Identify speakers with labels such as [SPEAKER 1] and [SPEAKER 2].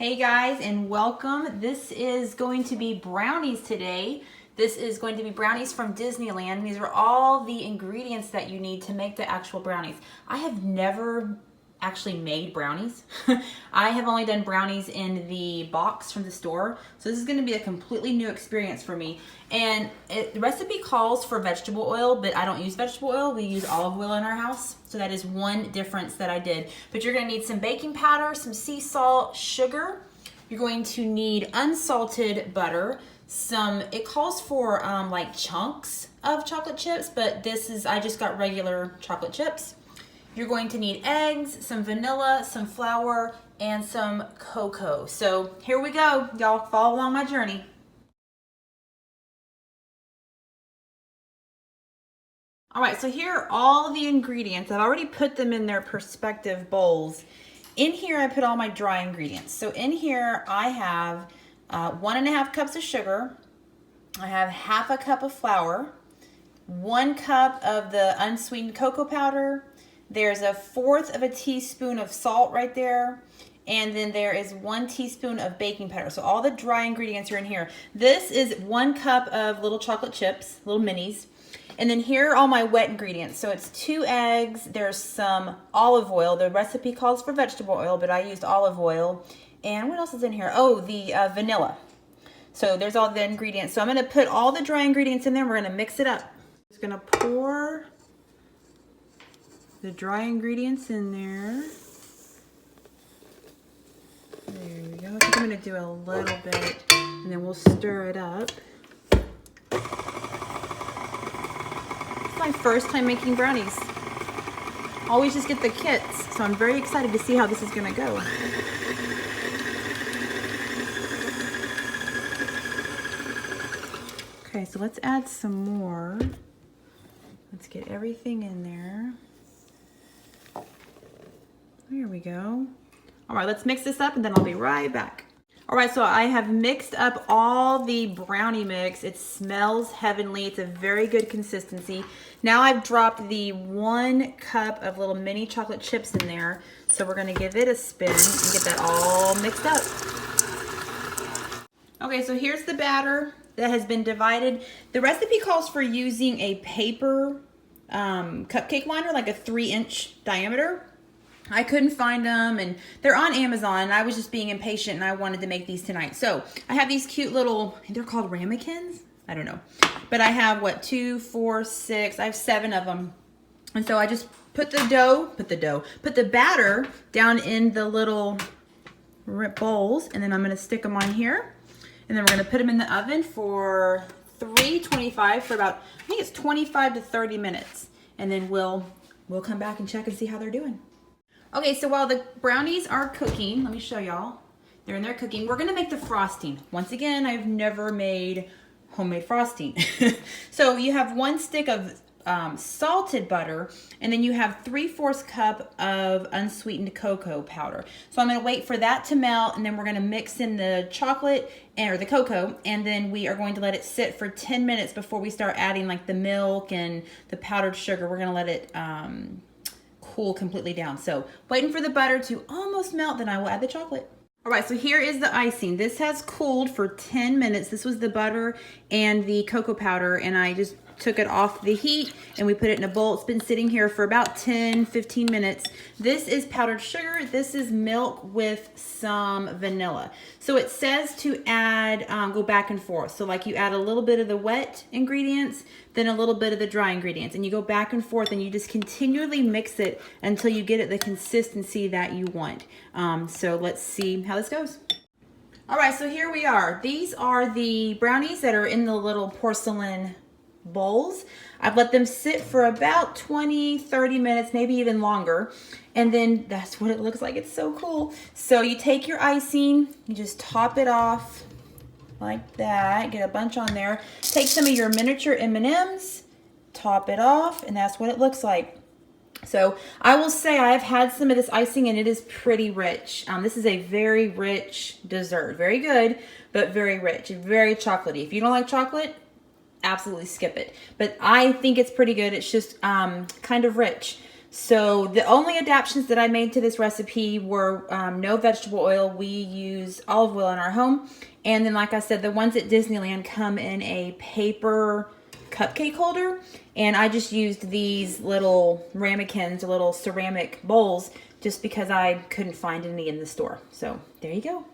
[SPEAKER 1] Hey guys, and welcome. This is going to be brownies today. This is going to be brownies from Disneyland. These are all the ingredients that you need to make the actual brownies. I have never actually made brownies. I have only done brownies in the box from the store. So this is going to be a completely new experience for me. And the recipe calls for vegetable oil, but I don't use vegetable oil. We use olive oil in our house. So that is one difference that I did. But you're going to need some baking powder, some sea salt, sugar. You're going to need unsalted butter. It calls for like chunks of chocolate chips, but I just got regular chocolate chips. You're going to need eggs, some vanilla, some flour, and some cocoa. So here we go. Y'all follow along my journey. All right, so here are all the ingredients. I've already put them in their perspective bowls. In here, I put all my dry ingredients. So in here, I have 1.5 cups of sugar. I have 1/2 cup of flour, 1 cup of the unsweetened cocoa powder. There's 1/4 teaspoon of salt right there. And then there is 1 teaspoon of baking powder. So all the dry ingredients are in here. This is 1 cup of little chocolate chips, little minis. And then here are all my wet ingredients. So it's 2 eggs. There's some olive oil. The recipe calls for vegetable oil, but I used olive oil. And what else is in here? Oh, the vanilla. So there's all the ingredients. So I'm going to put all the dry ingredients in there. We're going to mix it up. Just going to pour the dry ingredients in there. There we go. I think I'm going to do a little bit, and then we'll stir it up. It's my first time making brownies. Always just get the kits, so I'm very excited to see how this is going to go. Okay, so let's add some more. Let's get everything in there. There we go. All right, let's mix this up and then I'll be right back. All right, so I have mixed up all the brownie mix. It smells heavenly. It's a very good consistency. Now I've dropped the 1 cup of little mini chocolate chips in there. So we're gonna give it a spin and get that all mixed up. Okay, so here's the batter that has been divided. The recipe calls for using a paper cupcake liner, like a 3-inch diameter. I couldn't find them, and they're on Amazon. I was just being impatient, and I wanted to make these tonight. So I have these cute little, they're called ramekins? I don't know. But I have, 2, 4, 6, I have 7 of them. And so I just put the batter down in the little bowls, and then I'm gonna stick them on here. And then we're gonna put them in the oven for 325 for about, I think it's 25 to 30 minutes. And then we'll come back and check and see how they're doing. Okay, so while the brownies are cooking, let me show y'all. They're in there cooking. We're gonna make the frosting. Once again, I've never made homemade frosting. So you have 1 stick of salted butter, and then you have 3/4 cup of unsweetened cocoa powder. So I'm gonna wait for that to melt, and then we're gonna mix in the chocolate or the cocoa, and then we are going to let it sit for 10 minutes before we start adding like the milk and the powdered sugar. We're gonna let it cool completely down. So waiting for the butter to almost melt, then I will add the chocolate. All right, so here is the icing. This has cooled for 10 minutes. This was the butter and the cocoa powder, and I just took it off the heat and we put it in a bowl. It's been sitting here for about 10-15 minutes. This is powdered sugar. This is milk with some vanilla. So it says to add, go back and forth. So like you add a little bit of the wet ingredients, then a little bit of the dry ingredients, and you go back and forth, and you just continually mix it until you get it the consistency that you want. So let's see how this goes. All right, so here we are. These are the brownies that are in the little porcelain bowls. I've let them sit for about 20-30 minutes, maybe even longer, and then that's what it looks like. It's so cool. So you take your icing, you just top it off like that, get a bunch on there, take some of your miniature M&Ms, top it off, and that's what it looks like. So I will say I have had some of this icing, and it is pretty rich. This is a very rich dessert. Very good, but very rich, very chocolatey. If you don't like chocolate, absolutely skip it. But I think it's pretty good. It's just kind of rich. So the only adaptations that I made to this recipe were no vegetable oil. We use olive oil in our home. And then, like I said, the ones at Disneyland come in a paper cupcake holder. And I just used these little ramekins, little ceramic bowls, just because I couldn't find any in the store. So there you go.